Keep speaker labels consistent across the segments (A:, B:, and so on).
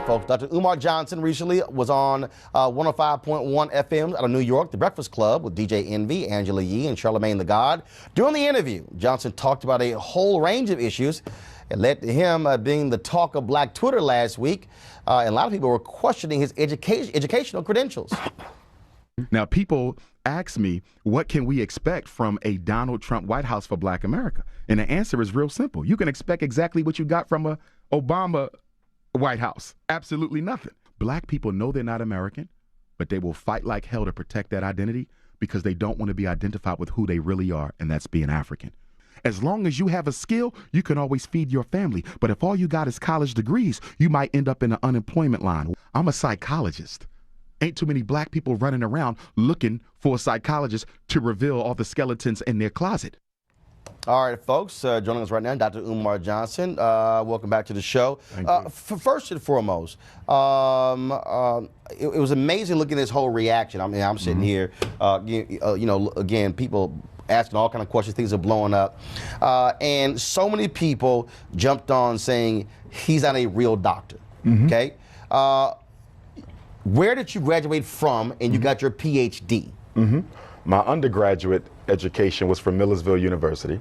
A: folks. Dr. Umar Johnson recently was on 105.1 FM out of New York, The Breakfast Club with DJ Envy, Angela Yee, and Charlamagne the God. During the interview, Johnson talked about a whole range of issues. It led to him being the talk of Black Twitter last week, and a lot of people were questioning his educational credentials.
B: Now, people ask me, what can we expect from a Donald Trump White House for Black America? And the answer is real simple. You can expect exactly what you got from a Obama White House. Absolutely nothing. Black people know they're not American, but they will fight like hell to protect that identity because they don't want to be identified with who they really are, and that's being African. As long as you have a skill, you can always feed your family. But if all you got is college degrees, you might end up in the unemployment line. I'm a psychologist. Ain't too many black people running around looking for a psychologist to reveal all the skeletons in their closet.
A: All right, folks, joining us right now, Dr. Umar Johnson. Welcome back to the show. First and foremost, it was amazing looking at this whole reaction. I mean, I'm sitting here, you know, again, people asking all kind of questions, things are blowing up. And so many people jumped on saying he's not a real doctor, okay? Where did you graduate from and you got your PhD?
C: My undergraduate education was from Millersville University.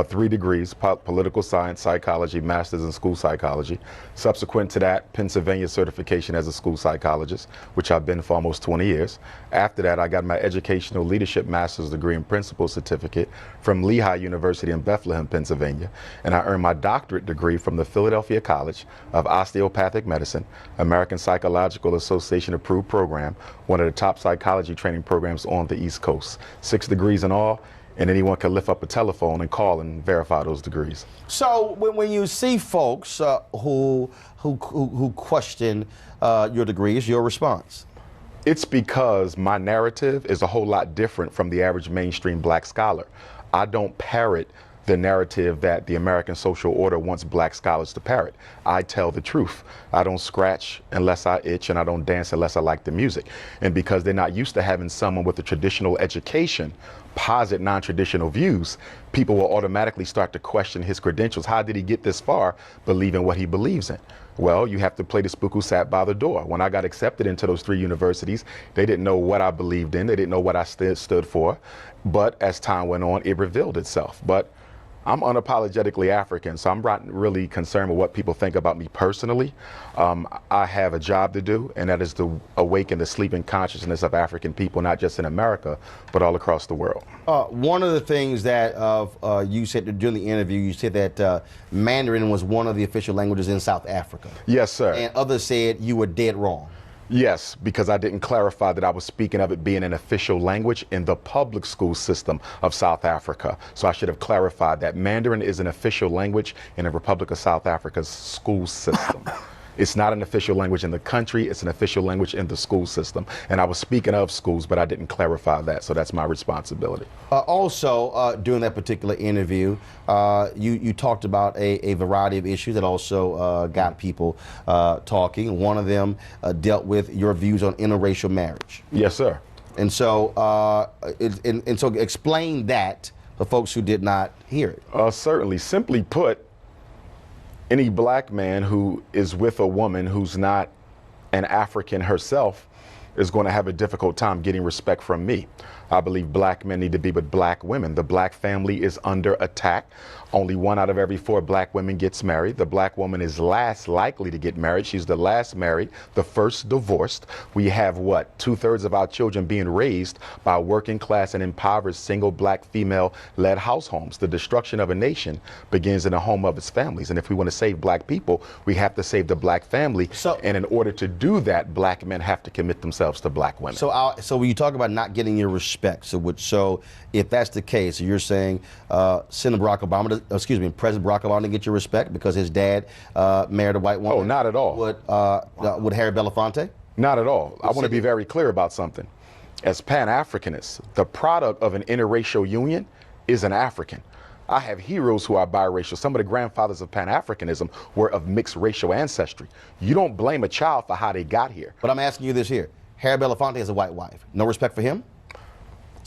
C: 3 degrees, political science, psychology, master's in school psychology. Subsequent to that, Pennsylvania certification as a school psychologist, which I've been for almost 20 years. After that, I got my educational leadership master's degree and principal certificate from Lehigh University in Bethlehem, Pennsylvania. And I earned my doctorate degree from the Philadelphia College of Osteopathic Medicine, American Psychological Association approved program, one of the top psychology training programs on the East Coast. 6 degrees in all. And anyone can lift up a telephone and call and verify those degrees.
A: So when you see folks who question your degrees, your response?
C: It's because my narrative is a whole lot different from the average mainstream black scholar. I don't parrot the narrative that the American social order wants black scholars to parrot. I tell the truth. I don't scratch unless I itch, and I don't dance unless I like the music. And because they're not used to having someone with a traditional education posit non-traditional views, people will automatically start to question his credentials. How did he get this far believing what he believes in? Well, you have to play the spook who sat by the door. When I got accepted into those 3 universities, they didn't know what I believed in. They didn't know what I stood for. But as time went on, it revealed itself. But I'm unapologetically African, so I'm not really concerned with what people think about me personally. I have a job to do, and that is to awaken the sleeping consciousness of African people, not just in America, but all across the world.
A: One of the things that you said during the interview, you said that Mandarin was one of the official languages in South Africa.
C: Yes, sir.
A: And others said you were dead wrong.
C: Yes, because I didn't clarify that I was speaking of it being an official language in the public school system of South Africa. So I should have clarified that Mandarin is an official language in the Republic of South Africa's school system. It's not an official language in the country, it's an official language in the school system. And I was speaking of schools, but I didn't clarify that, so that's my responsibility.
A: Also, during that particular interview, you talked about a variety of issues that also got people talking. One of them dealt with your views on interracial marriage.
C: Yes, sir.
A: And so, so explain that for folks who did not hear it.
C: Certainly. Simply put, any black man who is with a woman who's not an African herself is going to have a difficult time getting respect from me. I believe black men need to be with black women. The black family is under attack. Only 1 out of every 4 black women gets married. The black woman is last likely to get married. She's the last married, the first divorced. We have what? 2/3 of our children being raised by working class and impoverished single black female-led households. The destruction of a nation begins in the home of its families. And if we want to save black people, we have to save the black family. And in order to do that, black men have to commit themselves to black women.
A: So when you talk about not getting your respect, so if that's the case, you're saying President Barack Obama didn't get your respect because his dad married a white woman?
C: Oh, not at all.
A: Would Harry Belafonte?
C: Not at all. I want to be very clear about something. As Pan-Africanists, the product of an interracial union is an African. I have heroes who are biracial. Some of the grandfathers of Pan-Africanism were of mixed racial ancestry. You don't blame a child for how they got here.
A: But I'm asking you this here. Harry Belafonte has a white wife. No respect for him?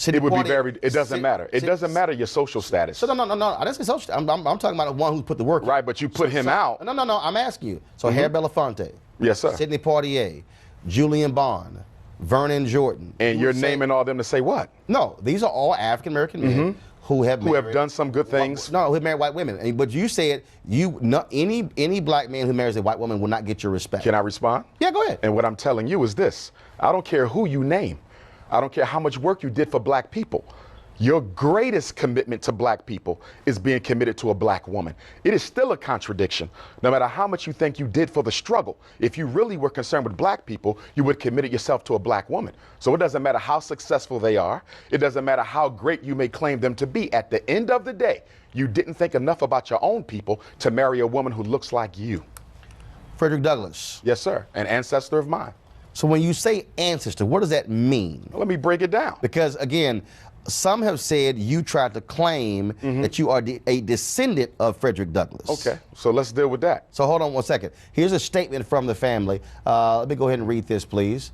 C: It would be very, it doesn't matter. It doesn't matter your social status.
A: So no, I didn't say social. I'm talking about the one who put the work.
C: Right, but you put him out.
A: No, I'm asking you. So Harry Belafonte,
C: Yes, sir.
A: Sidney Poitier, Julian Bond, Vernon Jordan.
C: And you're naming all them to say what?
A: No, these are all African American men who have
C: done some good things.
A: No, who have married white women. But you said any black man who marries a white woman will not get your respect.
C: Can I respond?
A: Yeah, go ahead.
C: And what I'm telling you is this: I don't care who you name. I don't care how much work you did for black people. Your greatest commitment to black people is being committed to a black woman. It is still a contradiction. No matter how much you think you did for the struggle, if you really were concerned with black people, you would have committed yourself to a black woman. So it doesn't matter how successful they are. It doesn't matter how great you may claim them to be. At the end of the day, you didn't think enough about your own people to marry a woman who looks like you.
A: Frederick Douglass.
C: Yes, sir. An ancestor of mine.
A: So when you say ancestor, what does that mean?
C: Let me break it down.
A: Because again, some have said you tried to claim that you are a descendant of Frederick Douglass.
C: Okay, so let's deal with that.
A: So hold on one second. Here's a statement from the family. Let me go ahead and read this, please.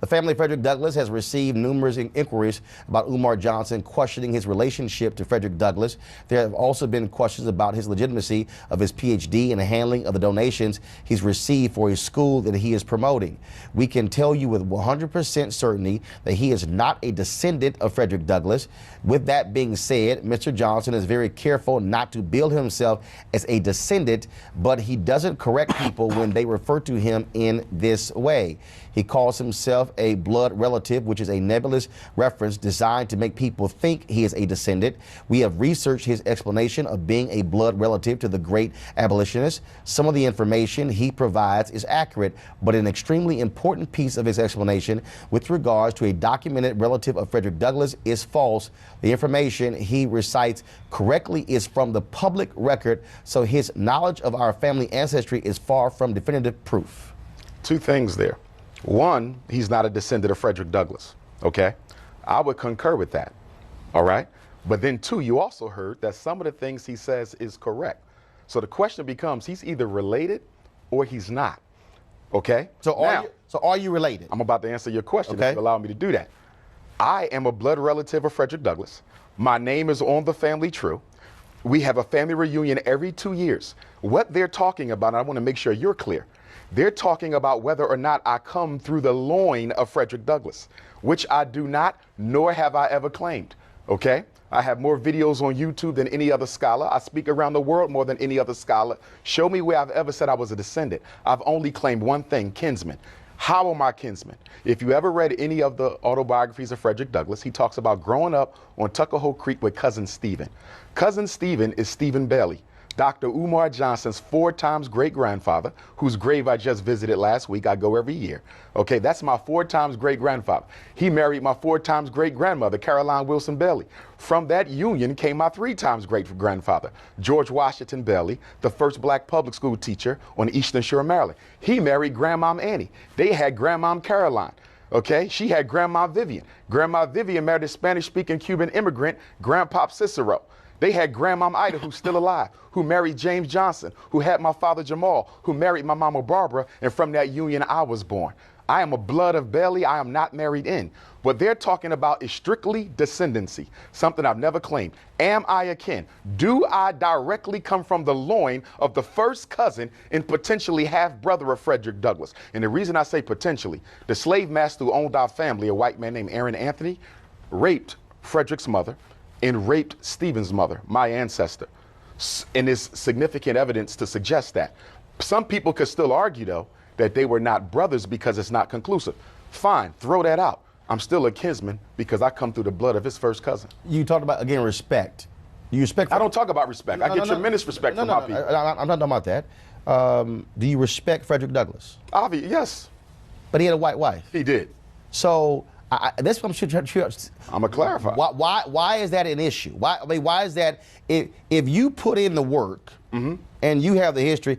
A: The family of Frederick Douglass has received numerous inquiries about Umar Johnson questioning his relationship to Frederick Douglass. There have also been questions about his legitimacy of his PhD and the handling of the donations he's received for his school that he is promoting. We can tell you with 100% certainty that he is not a descendant of Frederick Douglass. With that being said, Mr. Johnson is very careful not to bill himself as a descendant, but he doesn't correct people when they refer to him in this way. He calls himself a blood relative, which is a nebulous reference designed to make people think he is a descendant. We have researched his explanation of being a blood relative to the great abolitionist. Some of the information he provides is accurate, but an extremely important piece of his explanation with regards to a documented relative of Frederick Douglass is false. The information he recites correctly is from the public record, so his knowledge of our family ancestry is far from definitive proof.
C: Two things there. One, he's not a descendant of Frederick Douglass, okay? I would concur with that, all right? But then two, you also heard that some of the things he says is correct. So the question becomes, he's either related or he's not, okay?
A: So are you related?
C: I'm about to answer your question,
A: okay,
C: if you allow me to do that. I am a blood relative of Frederick Douglass. My name is on the family tree. We have a family reunion every 2 years. What they're talking about, and I want to make sure you're clear, they're talking about whether or not I come through the loin of Frederick Douglass, which I do not, nor have I ever claimed, okay? I have more videos on YouTube than any other scholar. I speak around the world more than any other scholar. Show me where I've ever said I was a descendant. I've only claimed one thing, kinsman. How am I kinsman? If you ever read any of the autobiographies of Frederick Douglass, he talks about growing up on Tuckahoe Creek with Cousin Stephen. Cousin Stephen is Stephen Bailey, Dr. Umar Johnson's 4 times great-grandfather, whose grave I just visited last week. I go every year. Okay, that's my 4 times great-grandfather. He married my 4 times great-grandmother, Caroline Wilson Bailey. From that union came my 3 times great-grandfather, George Washington Bailey, the first black public school teacher on the Eastern Shore of Maryland. He married Grandmom Annie. They had Grandmom Caroline. Okay, she had Grandma Vivian. Grandma Vivian married a Spanish-speaking Cuban immigrant, Grandpop Cicero. They had Grandmom Ida, who's still alive, who married James Johnson, who had my father Jamal, who married my mama Barbara, and from that union I was born. I am a blood of Bailey. I am not married in. What they're talking about is strictly descendancy, something I've never claimed. Am I a kin? Do I directly come from the loin of the first cousin and potentially half-brother of Frederick Douglass? And the reason I say potentially, the slave master who owned our family, a white man named Aaron Anthony, raped Frederick's mother and raped Stephen's mother, my ancestor. And there's significant evidence to suggest that. Some people could still argue, though, that they were not brothers because it's not conclusive. Fine, throw that out. I'm still a kinsman because I come through the blood of his first cousin.
A: You talked about, again, respect. Do you respect?
C: I don't talk about respect. I get tremendous respect from my people.
A: I'm not talking about that. Do you respect Frederick Douglass?
C: Obviously, yes.
A: But he had a white wife.
C: He did.
A: So that's what I'm
C: going to clarify.
A: Why is that an issue? Why is that if you put in the work and you have the history,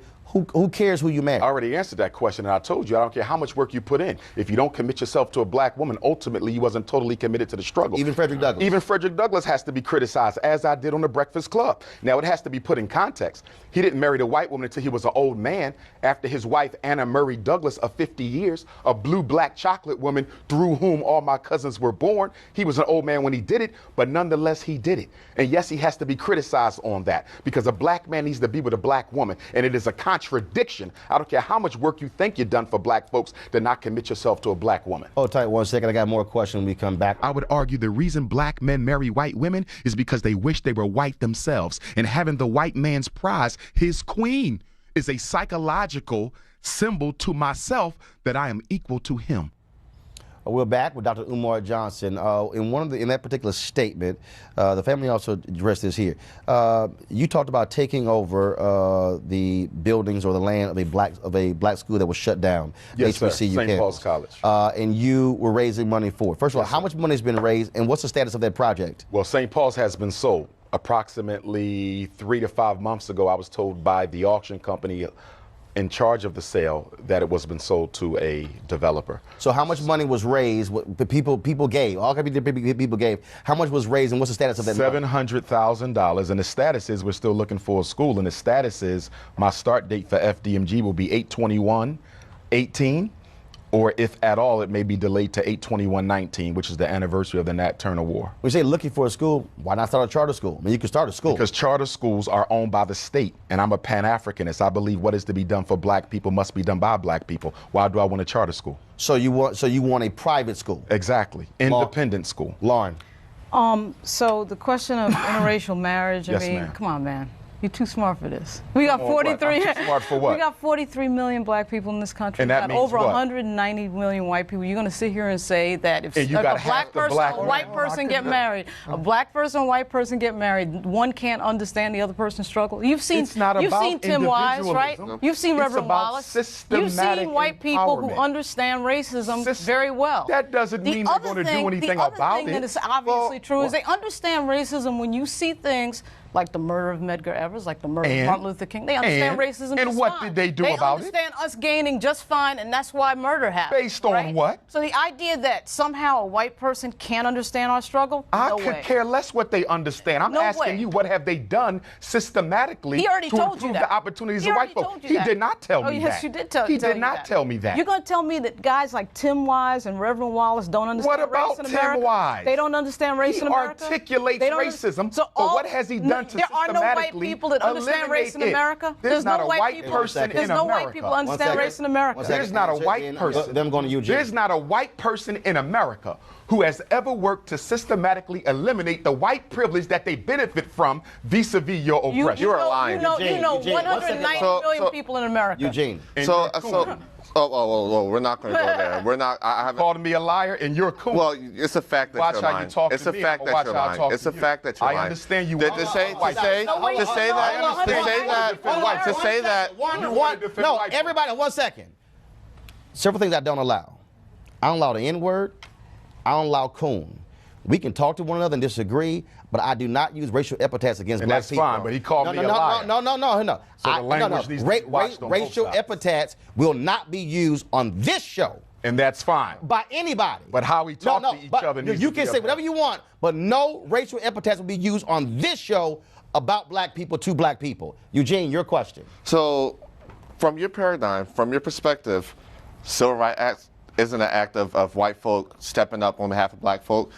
A: who cares who you marry?
C: I already answered that question, and I told you I don't care how much work you put in. If you don't commit yourself to a black woman, ultimately you wasn't totally committed to the struggle.
A: Even Frederick Douglass?
C: Even Frederick Douglass has to be criticized, as I did on the Breakfast Club. Now, it has to be put in context. He didn't marry the white woman until he was an old man, after his wife, Anna Murray Douglass, of 50 years, a blue-black chocolate woman through whom all my cousins were born. He was an old man when he did it, but nonetheless, he did it. And yes, he has to be criticized on that, because a black man needs to be with a black woman, and it is a conscious contradiction. I don't care how much work you think you've done for black folks to not commit yourself to a black woman.
A: Hold tight 1 second. I got more questions when we come back.
B: I would argue the reason black men marry white women is because they wish they were white themselves. And having the white man's prize, his queen, is a psychological symbol to myself that I am equal to him.
A: We're back with Dr. Umar Johnson. In that particular statement, the family also addressed this here. You talked about taking over the buildings or the land of a black school that was shut down.
C: Yes, sir.
A: HBCU
C: St. Paul's
A: campus.
C: College.
A: And you were raising money for it. First of all, how much money has been raised, and what's the status of that project?
C: Well, St. Paul's has been sold. Approximately 3 to 5 months ago, I was told by the auction company in charge of the sale that it was been sold to a developer.
A: So how much money was raised? What the people gave? All kinds of people gave. How much was raised, and what's the status of that?
C: $700,000, and the status is we're still looking for a school, and the status is my start date for FDMG will be 8/21/18, or if at all, it may be delayed to 8/21/19, which is the anniversary of the Nat Turner War.
A: When you say looking for a school, why not start a charter school? I mean, you can start a school.
C: Because charter schools are owned by the state, and I'm a Pan-Africanist. I believe what is to be done for black people must be done by black people. Why do I want a charter school?
A: So you want a private school?
C: Exactly. Independent school.
A: Lauren.
D: So the question of interracial marriage,
C: Yes,
D: I mean,
C: ma'am.
D: come on, man. You're too smart for this. We got
C: Come on, what?
D: 43.
C: I'm too smart for what?
D: We got 43 million black people in this country.
C: And that
D: we got
C: means
D: over
C: what?
D: 190 million white people. You're going to sit here and say that if
C: And you
D: a
C: got half
D: black
C: the
D: person
C: black
D: and a white
C: women.
D: person get married, a black person and a white person get married, one can't understand the other person's struggle. You've seen
C: It's not
D: you've
C: about
D: seen Tim Wise, right?
C: individualism.
D: You've seen
C: It's
D: Reverend
C: about
D: Wallace. You've
C: systematic
D: seen white people who
C: empowerment.
D: understand racism very well.
C: That doesn't mean they're going to do anything about
D: The other thing
C: it.
D: that is obviously true is they understand racism when you see things like the murder of Medgar Evers, like the murder of Martin Luther King. They understand racism
C: and
D: just
C: what
D: fine.
C: did they do about it?
D: They understand us gaining just fine, and that's why murder happened.
C: Based on
D: right?
C: what?
D: So the idea that somehow a white person can't understand our struggle,
C: I
D: no
C: could
D: way.
C: care less what they understand. I'm
D: No
C: asking
D: way.
C: you, what have they done systematically
D: He already
C: to
D: told you
C: improve
D: that.
C: the opportunities
D: He
C: of
D: already
C: white folks?
D: told you
C: He
D: that.
C: did not tell me that.
D: Yes, you did tell
C: He
D: tell
C: did
D: you
C: not
D: that.
C: tell me that.
D: You're going to tell me that guys like Tim Wise and Reverend Wallace don't understand
C: What about
D: race in
C: Tim
D: America?
C: Wise?
D: They don't understand race
C: He
D: in America?
C: articulates
D: They don't
C: racism,
D: so
C: but what has he done to
D: there are no white
C: systematically
D: people that understand race in
C: eliminate it?
D: America?
C: There's not
D: no
C: a
D: white
C: white
D: people.
C: person
D: There's
C: in
D: no white
C: America.
D: people understand race in America.
C: There's not a white person.
A: Them going to Eugene.
C: There's not a white person in America who has ever worked to systematically eliminate the white privilege that they benefit from vis-a-vis your oppression.
E: You are lying.
D: You know
A: Eugene,
D: 190
E: So-
D: million people in America.
A: Eugene.
E: We're not going to go there. We're not. I haven't
C: Called me a liar, and you're cool.
E: Well, it's a fact that
C: Watch
E: you're
C: how
E: lying.
C: you talk
E: It's
C: to
E: a
C: me,
E: fact
C: or
E: that
C: watch
E: you're
C: how I
E: lying.
C: talk
E: It's
C: to
E: a
C: you.
E: fact that you're
C: I
E: lying.
C: understand you
E: To
C: are
E: say
C: a white
E: that
A: No, everybody, 1 second. Several things I don't allow. I don't allow the N-word. I don't allow coon. We can talk to one another and disagree, but I do not use racial epithets against
C: And
A: black
C: that's
A: people.
C: fine, but he called me a
A: no,
C: liar.
A: No.
C: So the language needs to be watched on both
A: Racial
C: sides.
A: epithets will not be used on this show
C: And that's fine.
A: by anybody.
C: But how we talk to each
A: but
C: other needs
A: you
C: to
A: can
C: be
A: say
C: up
A: whatever
C: there.
A: you want, but no racial epithets will be used on this show about black people to black people. Eugene, your question.
E: So, from your paradigm, from your perspective, Civil Rights Act isn't an act of white folk stepping up on behalf of black folk.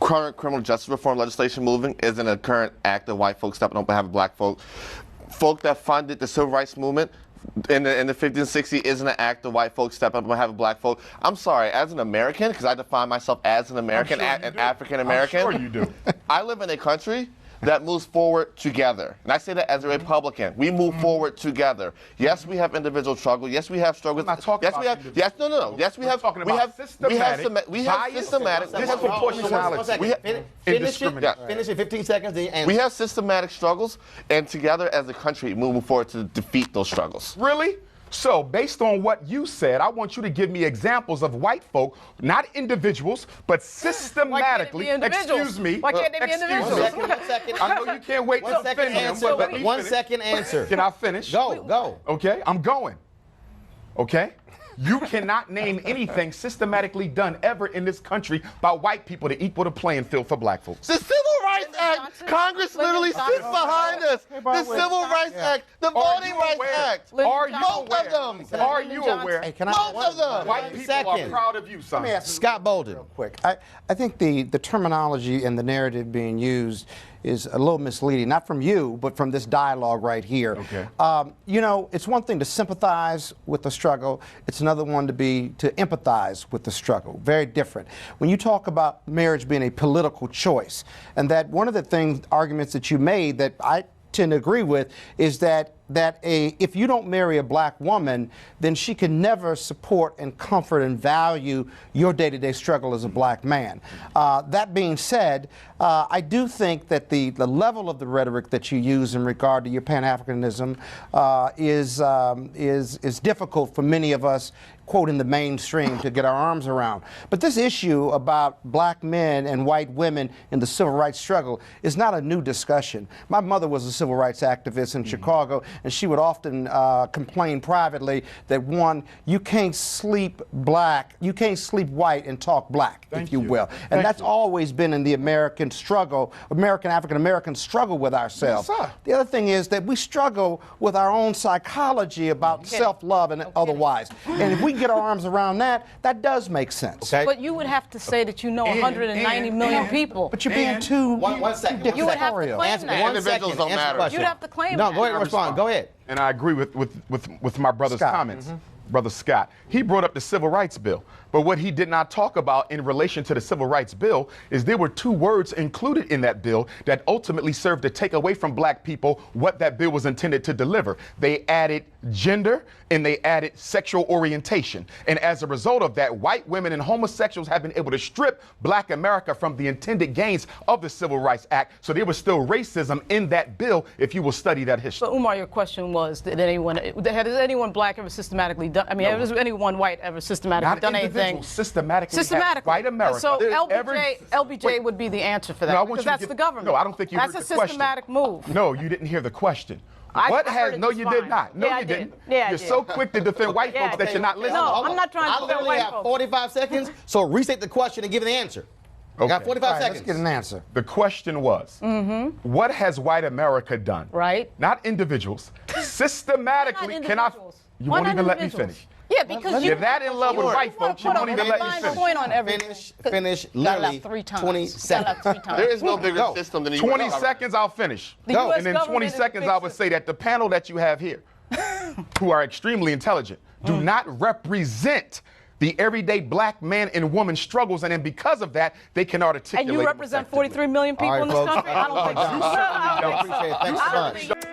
E: Current criminal justice reform legislation moving isn't a current act of white folk stepping on behalf of black folk. Folk that funded the civil rights movement in the 50s and 60s isn't an act of white folks stepping up on behalf of black folk. I'm sorry, as an American, because I define myself as an American, an African American.
C: I'm sure you do.
E: I live in a country that moves forward together. And I say that as a Republican. We move forward together. Yes, we have individual struggle. Yes, we have struggles.
C: I'm not talking
E: yes,
C: about
E: we have.
C: individual.
E: Yes, no. Yes, we
C: We're
E: have.
C: talking
E: we
C: about
E: have
C: systematic
E: we have
C: bias,
E: systematic.
C: disproportionality.
E: We have-
C: and
A: Finish
C: discrimination.
A: it. Finish it. 15 seconds. Then answer.
E: We have systematic struggles, and together as a country, moving forward to defeat those struggles.
C: Really? So, based on what you said, I want you to give me examples of white folk, not individuals, but systematically.
D: Why can't it be individuals?
C: Excuse me.
D: Why can't they be
C: Excuse me.
D: individuals?
A: 1 second.
C: I know you can't wait to
A: 1 second
C: defend him,
A: answer.
C: but let me
A: 1
C: finish.
A: second answer.
C: Can I finish?
A: Go.
C: Okay, I'm going. Okay? You cannot name anything systematically done ever in this country by white people to equal the playing field for black folks.
E: The Civil Rights Act, Congress literally sits behind us. The Civil Rights Act, the Voting Rights Act.
C: Are you
E: Both
C: aware?
E: of them.
C: Are you aware?
A: Hey, can I?
E: Both of them.
C: White people
A: Second.
C: are proud of you, son.
A: Scott Bolden.
F: Quick. I think the terminology and the narrative being used is a little misleading, not from you, but from this dialogue right here.
B: Okay.
F: You know, it's one thing to sympathize with the struggle. It's another one to empathize with the struggle. Very different. When you talk about marriage being a political choice, and that one of the arguments that you made that I tend to agree with is that if you don't marry a black woman, then she can never support and comfort and value your day-to-day struggle as a black man. That being said, I do think that the level of the rhetoric that you use in regard to your Pan-Africanism is difficult for many of us, quote, in the mainstream to get our arms around. But this issue about black men and white women in the civil rights struggle is not a new discussion. My mother was a civil rights activist in Chicago, and she would often complain privately that, one, you can't sleep white and talk black, if you will. And that's always been in the American struggle, African-American struggle with ourselves.
C: Yes, sir.
F: The other thing is that we struggle with our own psychology about self-love and otherwise. And if we get our arms around that, that does make sense.
A: Okay.
D: But you would have to say that you know 190 million people.
F: But you're being too
A: one second.
D: You would have to claim
E: The
D: that.
E: individuals don't matter.
D: You'd have to claim
A: No,
D: that.
A: go ahead and respond. Go ahead.
B: And I agree with my brother's
F: Scott.
B: comments. Brother Scott, he brought up the Civil Rights Bill. But what he did not talk about in relation to the Civil Rights Bill is there were two words included in that bill that ultimately served to take away from black people what that bill was intended to deliver. They added gender and they added sexual orientation. And as a result of that, white women and homosexuals have been able to strip black America from the intended gains of the Civil Rights Act. So there was still racism in that bill if you will study that history.
D: But Umar, your question was, has anyone black ever systematically done, has anyone white ever systematically done anything?
B: Systematically. White America.
D: So LBJ would be the answer for that,
B: No,
D: because that's the government.
B: No, I don't think you heard the question.
D: That's a systematic move.
B: No, you didn't hear the question.
D: No,
B: you did not. No, you didn't.
D: Yeah,
B: you're so quick to defend white folks that you're not listening.
D: No, I'm not trying to
A: I
D: defend
A: literally
D: white
A: have
D: folks.
A: 45 seconds, so restate the question and give the answer. I got 45
F: All right,
A: seconds.
F: let's get an answer.
B: The question was, what has white America done?
D: Right.
B: Not individuals. Systematically. You won't even let me finish.
D: Yeah, because
B: you're that in love with white folks, you won't even let me finish.
D: Point on everything.
A: Finish literally 20 seconds.
E: There is no bigger system than the
B: 20 seconds, I'll finish.
D: US
B: And in 20
D: government is
B: seconds,
D: big
B: I would say that the panel that you have here, who are extremely intelligent, do not represent the everyday black man and woman struggles, and then because of that, they can articulate.
D: And you represent 43 million people in this country? I don't think so.
A: I appreciate it. Thanks so much.